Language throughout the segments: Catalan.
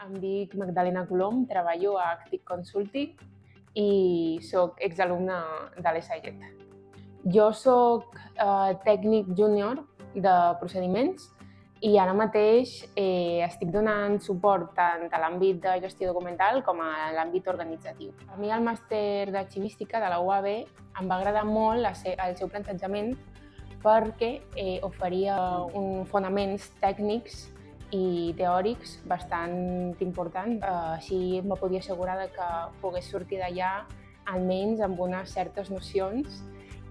Em dic Magdalena Colom, treballo a Actic Consulting i sóc exalumna de l'ESAIET. Jo sóc tècnic júnior de procediments i ara mateix estic donant suport tant a l'àmbit de gestió documental com a l'àmbit organitzatiu. A mi el màster d'arxivística de la UAB em va agradar molt el seu plantejament perquè oferia uns fonaments tècnics i teòrics bastant importants. Així em podia assegurar que pogués sortir d'allà almenys amb unes certes nocions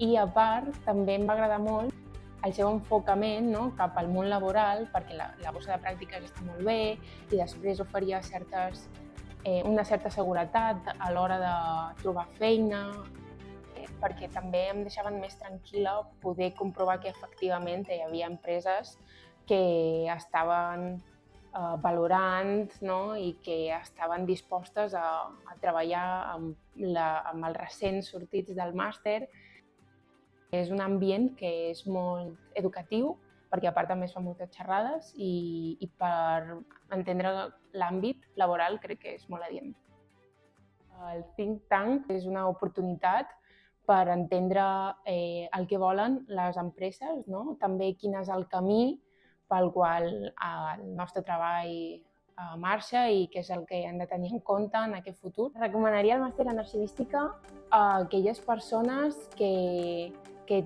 i a part també em va agradar molt el seu enfocament cap al món laboral, perquè la bossa de pràctiques està molt bé i després oferia una certa seguretat a l'hora de trobar feina, perquè també em deixaven més tranquil·la poder comprovar que efectivament hi havia empreses que estaven valorant i que estaven dispostes a treballar amb els recents sortits del màster. És un ambient que és molt educatiu, perquè a part també es fan moltes xerrades i per entendre l'àmbit laboral crec que és molt adient. El Think Tank és una oportunitat per entendre el que volen les empreses, també quin és el camí pel qual el nostre treball marxa i què és el que hem de tenir en compte en aquest futur. Recomanaria el màster en arxivística a aquelles persones que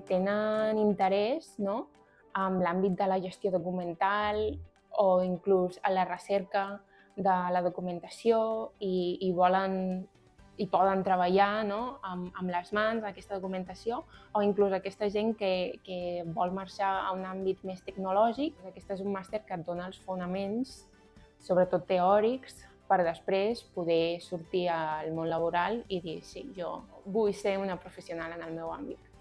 tenen interès en l'àmbit de la gestió documental o inclús a la recerca de la documentació i poden treballar amb les mans aquesta documentació, o inclús aquesta gent que vol marxar a un àmbit més tecnològic. Aquest és un màster que et dona els fonaments, sobretot teòrics, per després poder sortir al món laboral i dir sí, jo vull ser una professional en el meu àmbit.